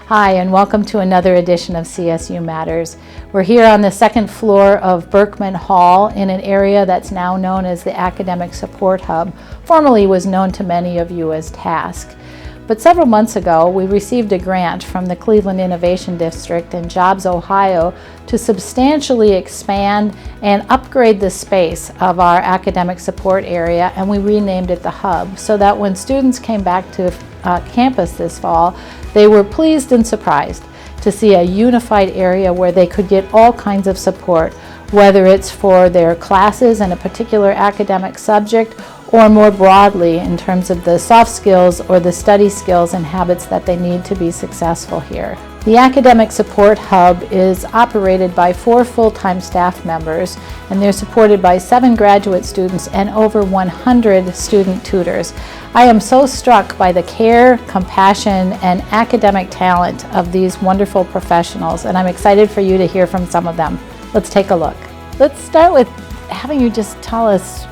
Hi, and welcome to another edition of CSU Matters. We're here on the second floor of Berkman Hall in an area that's now known as the Academic Support Hub, formerly was known to many of you as TASK. But several months ago, we received a grant from the Cleveland Innovation District and Jobs Ohio to substantially expand and upgrade the space of our academic support area, and we renamed it the Hub, so that when students came back to campus this fall, they were pleased and surprised to see a unified area where they could get all kinds of support, whether it's for their classes in a particular academic subject or more broadly in terms of the soft skills or the study skills and habits that they need to be successful here. The Academic Support Hub is operated by 4 full-time staff members, and they're supported by 7 graduate students and over 100 student tutors. I am so struck by the care, compassion, and academic talent of these wonderful professionals, and I'm excited for you to hear from some of them. Let's take a look. Let's start with having you just tell us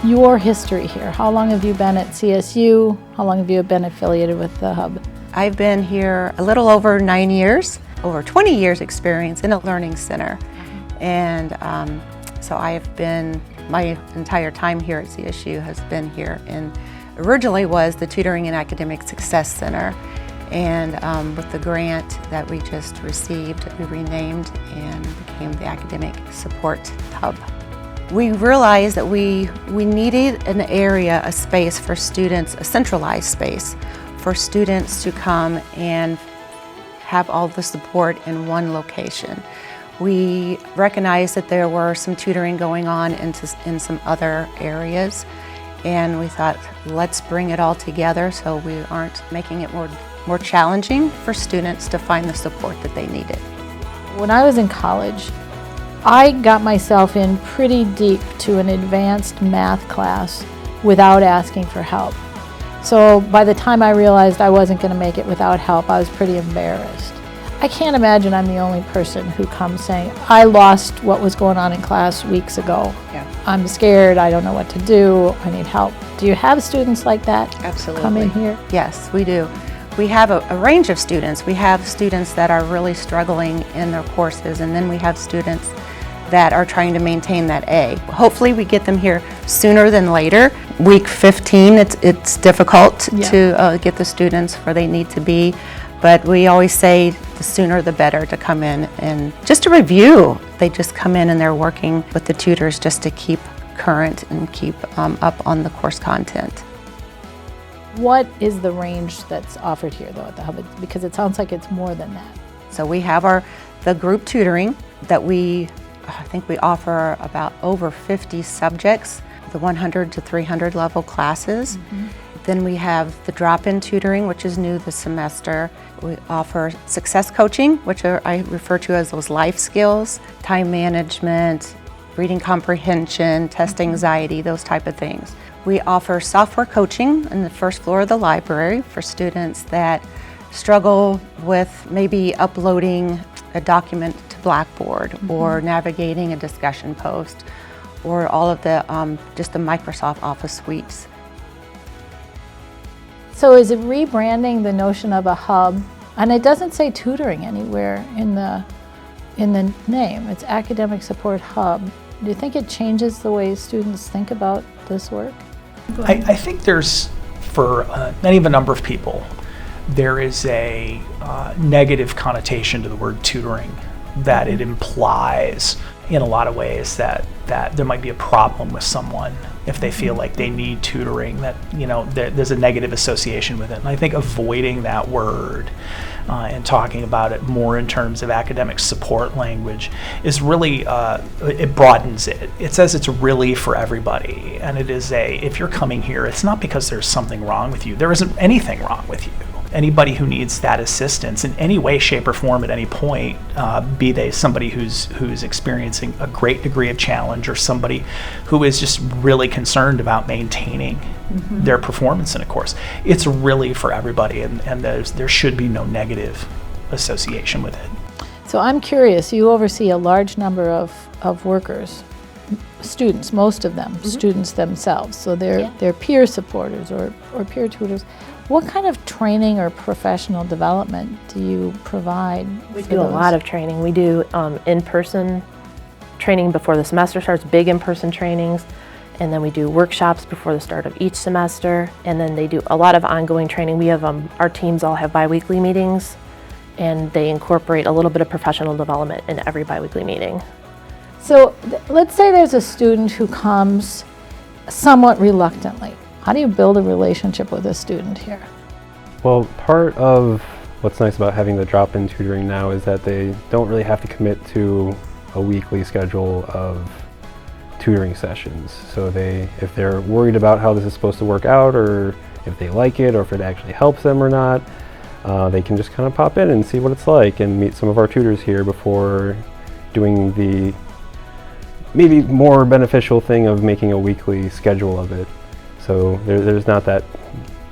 your history here. How long have you been at CSU? How long have you been affiliated with the Hub? I've been here a little over 9 years, over 20 years experience in a learning center. And so I have been, my entire time here at CSU has been here, and originally was the Tutoring and Academic Success Center. And with the grant that we just received, we renamed and became the Academic Support Hub. We realized that we needed an area, a space for students, a centralized space for students to come and have all the support in one location. We recognized that there were some tutoring going on in some other areas, and we thought, let's bring it all together so we aren't making it more challenging for students to find the support that they needed. When I was in college, I got myself in pretty deep to an advanced math class without asking for help. So by the time I realized I wasn't going to make it without help, I was pretty embarrassed. I can't imagine I'm the only person who comes saying, I lost what was going on in class weeks ago. Yeah. I'm scared, I don't know what to do, I need help. Do you have students like that? Absolutely. Come in here? Yes, we do. We have a range of students. We have students that are really struggling in their courses, and then we have students that are trying to maintain that A. Hopefully we get them here sooner than later. Week 15, it's difficult to get the students where they need to be, but we always say the sooner the better to come in. And just to review, they just come in and they're working with the tutors just to keep current and keep up on the course content. What is the range that's offered here though at the Hub? Because it sounds like it's more than that. So we have the group tutoring that I think we offer about over 50 subjects, the 100 to 300 level classes. Mm-hmm. Then we have the drop-in tutoring, which is new this semester. We offer success coaching, which I refer to as those life skills, time management, reading comprehension, test anxiety, those type of things. We offer software coaching on the first floor of the library for students that struggle with maybe uploading a document to Blackboard, mm-hmm. or navigating a discussion post, or all of the just the Microsoft Office suites. So is it rebranding the notion of a hub? And it doesn't say tutoring anywhere in the name. It's Academic Support Hub. Do you think it changes the way students think about this work? I think there's, for any of a number of people, there is a negative connotation to the word tutoring, that it implies in a lot of ways that there might be a problem with someone if they feel like they need tutoring, that there's a negative association with it. And I think avoiding that word and talking about it more in terms of academic support language is really, it broadens it. It says it's really for everybody, and it is if you're coming here, it's not because there's something wrong with you. There isn't anything wrong with you. Anybody who needs that assistance in any way, shape, or form at any point, be they somebody who's experiencing a great degree of challenge, or somebody who is just really concerned about maintaining mm-hmm. their performance in a course, it's really for everybody, and there should be no negative association with it. So I'm curious, you oversee a large number of workers. students, most of them, students themselves. So they're peer supporters or peer tutors. What kind of training or professional development do you provide? We do a lot of training. We do in-person training before the semester starts, big in-person trainings, and then we do workshops before the start of each semester, and then they do a lot of ongoing training. We have, our teams all have bi-weekly meetings, and they incorporate a little bit of professional development in every bi-weekly meeting. So let's say there's a student who comes somewhat reluctantly. How do you build a relationship with a student here? Well, part of what's nice about having the drop-in tutoring now is that they don't really have to commit to a weekly schedule of tutoring sessions. So if they're worried about how this is supposed to work out, or if they like it, or if it actually helps them or not, they can just kind of pop in and see what it's like and meet some of our tutors here before doing the maybe more beneficial thing of making a weekly schedule of it. So there's not that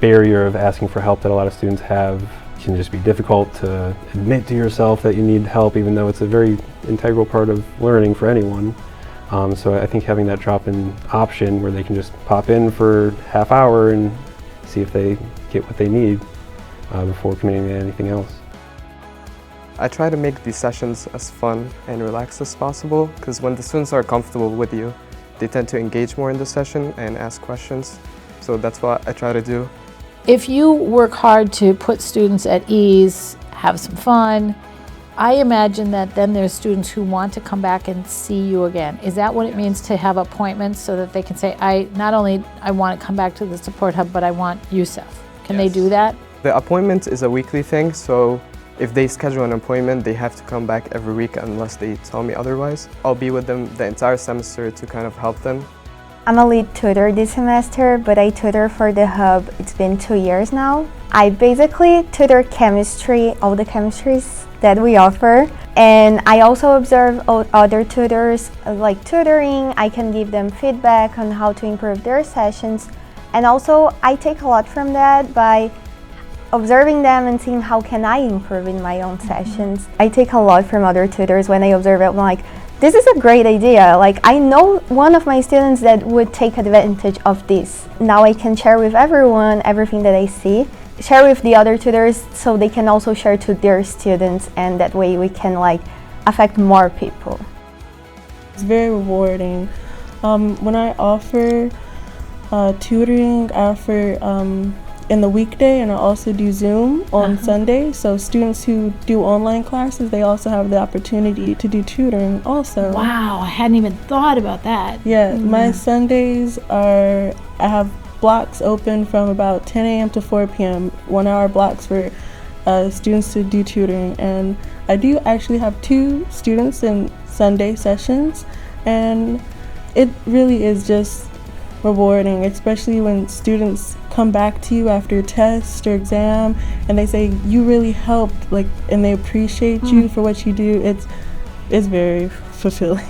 barrier of asking for help that a lot of students have. It can just be difficult to admit to yourself that you need help, even though it's a very integral part of learning for anyone. So I think having that drop-in option where they can just pop in for half hour and see if they get what they need before committing to anything else. I try to make these sessions as fun and relaxed as possible, because when the students are comfortable with you, they tend to engage more in the session and ask questions. So that's what I try to do. If you work hard to put students at ease, have some fun, I imagine that then there's students who want to come back and see you again. Is that what it means to have appointments so that they can say, not only I want to come back to the support hub, but I want Yusuf? Can they do that? The appointment is a weekly thing, so if they schedule an appointment, they have to come back every week unless they tell me otherwise. I'll be with them the entire semester to kind of help them. I'm a lead tutor this semester, but I tutor for the hub. It's been 2 years now. I basically tutor chemistry, all the chemistries that we offer. And I also observe other tutors like tutoring. I can give them feedback on how to improve their sessions. And also I take a lot from that by observing them and seeing how can I improve in my own sessions. I take a lot from other tutors. When I observe it, I'm like, this is a great idea. Like, I know one of my students that would take advantage of this. Now I can share with everyone everything that I see, share with the other tutors so they can also share to their students, and that way we can like affect more people. It's very rewarding. When I offer tutoring, I offer in the weekday, and I also do Zoom on Sunday. So students who do online classes, they also have the opportunity to do tutoring also. Wow, I hadn't even thought about that. Yeah, my Sundays I have blocks open from about 10 a.m. to 4 p.m., 1 hour blocks for students to do tutoring. And I do actually have 2 students in Sunday sessions, and it really is just rewarding, especially when students come back to you after a test or exam and they say you really helped, like, and they appreciate you for what you do. It's very fulfilling.